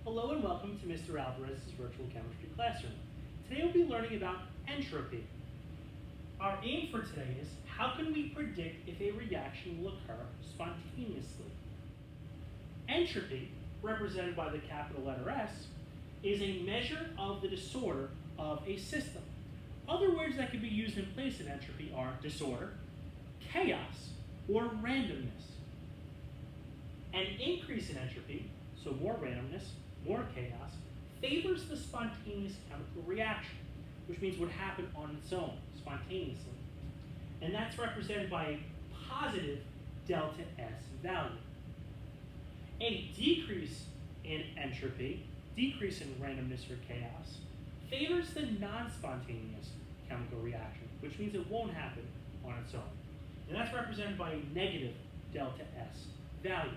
Hello and welcome to Mr. Alvarez's virtual chemistry classroom. Today we'll be learning about entropy. Our aim for today is how can we predict if a reaction will occur spontaneously? Entropy, represented by the capital letter S, is a measure of the disorder of a system. Other words that could be used in place of entropy are disorder, chaos, or randomness. An increase in entropy, so more randomness, more chaos, favors the spontaneous chemical reaction, which means it would happen on its own, spontaneously. And that's represented by a positive delta S value. A decrease in entropy, decrease in randomness or chaos, favors the non-spontaneous chemical reaction, which means it won't happen on its own. And that's represented by a negative delta S value.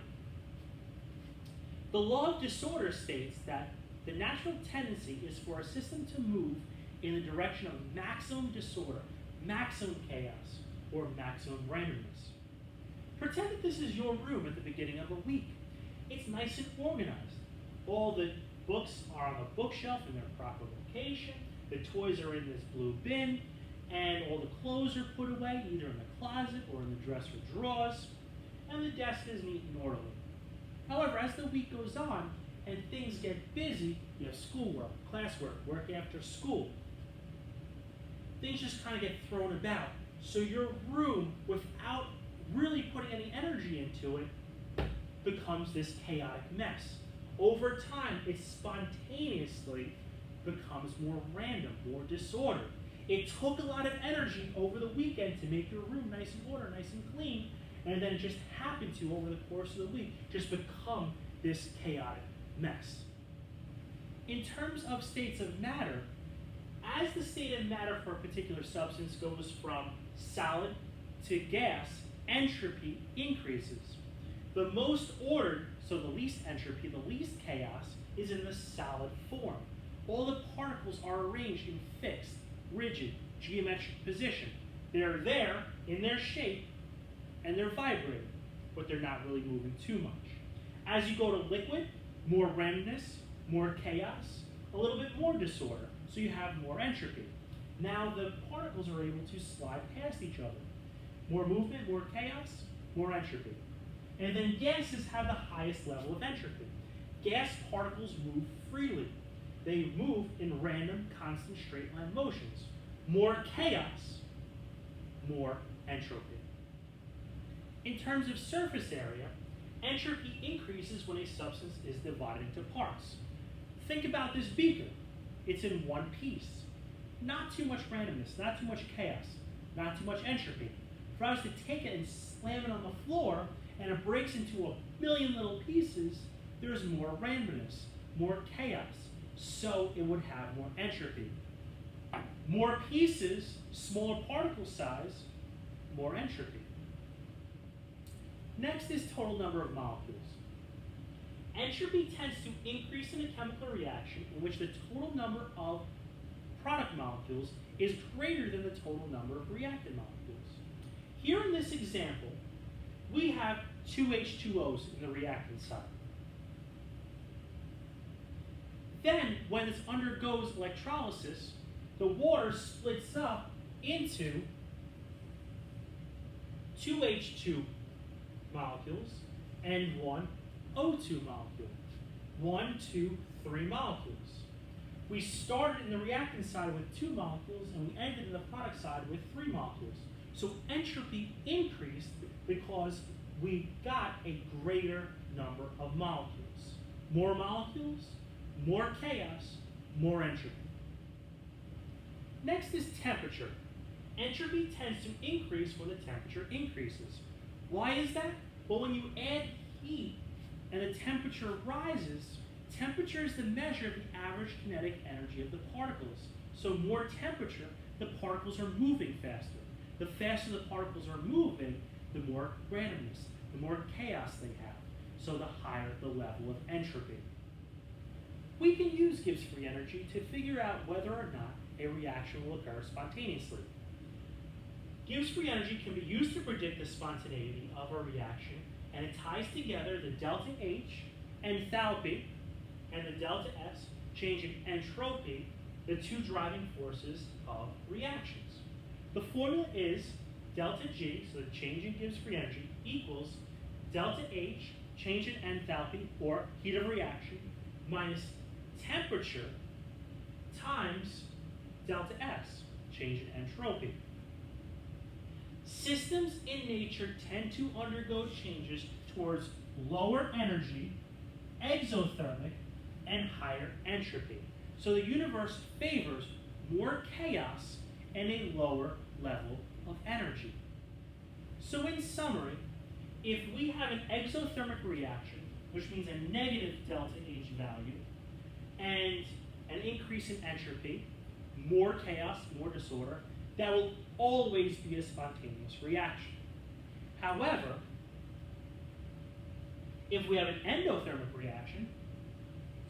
The law of disorder states that the natural tendency is for a system to move in the direction of maximum disorder, maximum chaos, or maximum randomness. Pretend that this is your room at the beginning of a week. It's nice and organized. All the books are on the bookshelf in their proper location, the toys are in this blue bin, and all the clothes are put away, either in the closet or in the dresser drawers, and the desk is neat and orderly. However, as the week goes on and things get busy, you have schoolwork, classwork, work after school, things just kind of get thrown about. So your room, without really putting any energy into it, becomes this chaotic mess. Over time, it spontaneously becomes more random, more disordered. It took a lot of energy over the weekend to make your room nice and ordered, nice and clean, and then it just happened to, over the course of the week, just become this chaotic mess. In terms of states of matter, as the state of matter for a particular substance goes from solid to gas, entropy increases. The most ordered, so the least entropy, the least chaos, is in the solid form. All the particles are arranged in fixed, rigid, geometric position. They're there in their shape, and they're vibrating, but they're not really moving too much. As you go to liquid, more randomness, more chaos, a little bit more disorder, so you have more entropy. Now the particles are able to slide past each other. More movement, more chaos, more entropy. And then gases have the highest level of entropy. Gas particles move freely. They move in random, constant, straight line motions. More chaos, more entropy. In terms of surface area, entropy increases when a substance is divided into parts. Think about this beaker. It's in one piece. Not too much randomness, not too much chaos, not too much entropy. If I was to take it and slam it on the floor and it breaks into a billion little pieces, there's more randomness, more chaos. So it would have more entropy. More pieces, smaller particle size, more entropy. Next is total number of molecules. Entropy tends to increase in a chemical reaction in which the total number of product molecules is greater than the total number of reactant molecules. Here in this example, we have two H2Os in the reactant side. Then, when it undergoes electrolysis, the water splits up into two H2 molecules and one O2 molecule. 1, 2, 3 molecules. We started in the reactant side with 2 molecules and we ended in the product side with 3 molecules. So entropy increased because we got a greater number of molecules. More molecules, more chaos, more entropy. Next is temperature. Entropy tends to increase when the temperature increases. Why is that? Well, when you add heat and the temperature rises, temperature is the measure of the average kinetic energy of the particles. So more temperature, the particles are moving faster. The faster the particles are moving, the more randomness, the more chaos they have. So the higher the level of entropy. We can use Gibbs free energy to figure out whether or not a reaction will occur spontaneously. Gibbs free energy can be used to predict the spontaneity of a reaction, and it ties together the delta H, enthalpy, and the delta S, change in entropy, the two driving forces of reactions. The formula is delta G, so the change in Gibbs free energy, equals delta H, change in enthalpy, or heat of reaction, minus temperature times delta S, change in entropy. Systems in nature tend to undergo changes towards lower energy, exothermic, and higher entropy. So the universe favors more chaos and a lower level of energy. So in summary, if we have an exothermic reaction, which means a negative delta H value, and an increase in entropy, more chaos, more disorder, that will always be a spontaneous reaction. However, if we have an endothermic reaction,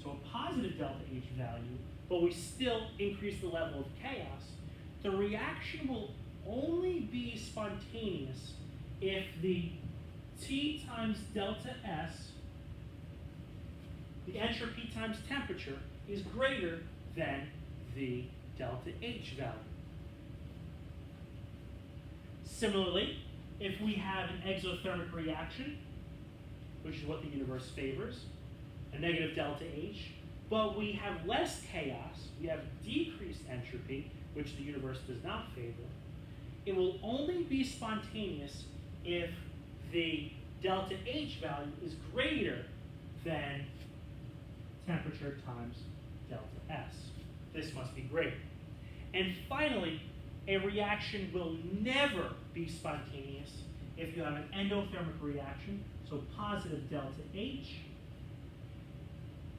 so a positive delta H value, but we still increase the level of chaos, the reaction will only be spontaneous if the T times delta S, the entropy times temperature, is greater than the delta H value. Similarly, if we have an exothermic reaction, which is what the universe favors, a negative delta H, but we have less chaos, we have decreased entropy, which the universe does not favor, it will only be spontaneous if the delta H value is greater than temperature times delta S. This must be greater. And finally, a reaction will never be spontaneous if you have an endothermic reaction, so positive delta H,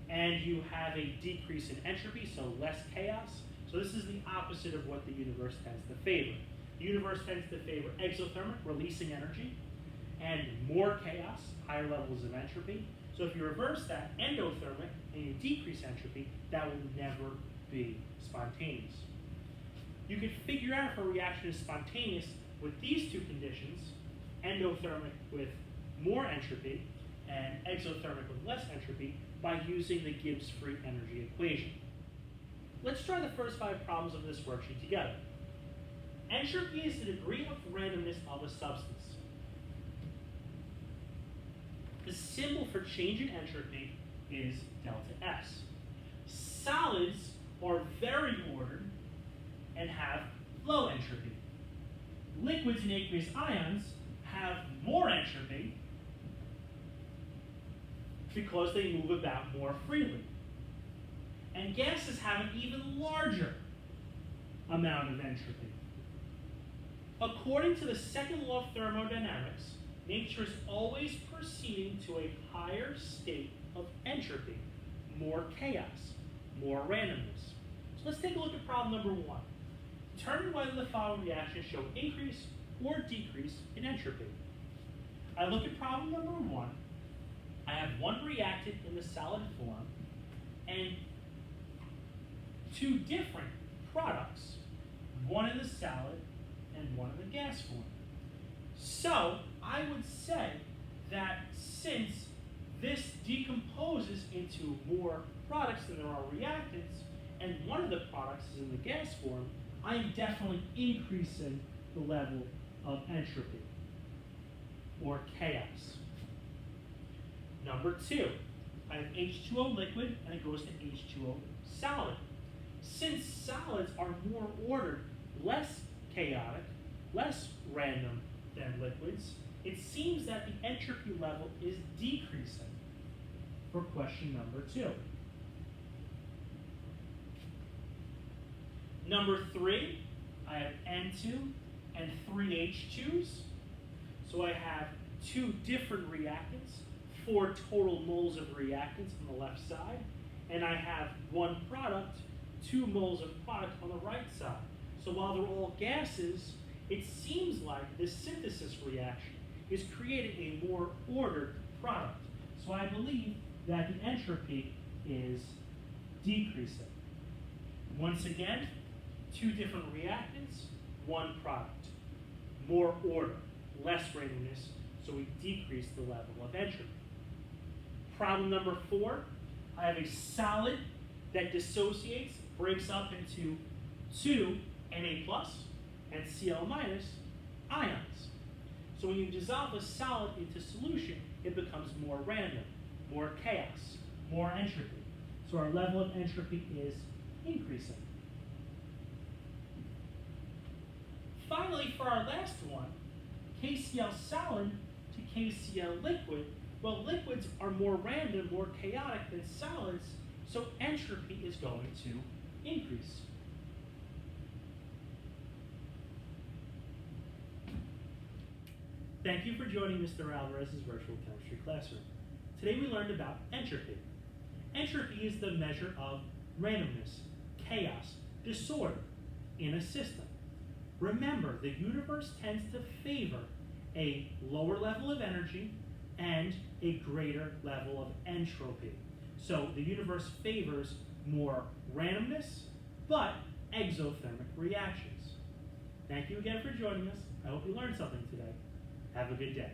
and you have a decrease in entropy, so less chaos. So this is the opposite of what the universe tends to favor. The universe tends to favor exothermic, releasing energy, and more chaos, higher levels of entropy. So if you reverse that, endothermic, and you decrease entropy, that will never be spontaneous. You can figure out if a reaction is spontaneous with these two conditions, endothermic with more entropy and exothermic with less entropy, by using the Gibbs free energy equation. Let's try the first 5 problems of this worksheet together. Entropy is the degree of randomness of a substance. The symbol for change in entropy is delta S. Solids are very ordered and have low entropy. Liquids and aqueous ions have more entropy because they move about more freely. And gases have an even larger amount of entropy. According to the second law of thermodynamics, nature is always proceeding to a higher state of entropy, more chaos, more randomness. So let's take a look at problem number 1. Determine whether the following reactions show increase or decrease in entropy. I look at problem number 1. I have one reactant in the solid form and 2 different products, one in the solid and one in the gas form. So I would say that since this decomposes into more products than there are reactants, and one of the products is in the gas form, I am definitely increasing the level of entropy or chaos. Number 2, I have H2O liquid and it goes to H2O solid. Since solids are more ordered, less chaotic, less random than liquids, it seems that the entropy level is decreasing for question number 2. Number 3, I have N2 and 3 H2s. So I have 2 different reactants, 4 total moles of reactants on the left side, and I have 1 product, 2 moles of product on the right side. So while they're all gases, it seems like this synthesis reaction is creating a more ordered product. So I believe that the entropy is decreasing. Once again, 2 different reactants, 1 product. More order, less randomness, so we decrease the level of entropy. Problem number 4, I have a solid that dissociates, breaks up into two Na+ and Cl- ions. So when you dissolve a solid into solution, it becomes more random, more chaos, more entropy. So our level of entropy is increasing. Finally, for our last one, KCl solid to KCl liquid. Well, liquids are more random, more chaotic than solids, so entropy is going to increase. Thank you for joining Mr. Alvarez's virtual chemistry classroom. Today we learned about entropy. Entropy is the measure of randomness, chaos, disorder in a system. Remember, the universe tends to favor a lower level of energy and a greater level of entropy. So the universe favors more randomness, but exothermic reactions. Thank you again for joining us. I hope you learned something today. Have a good day.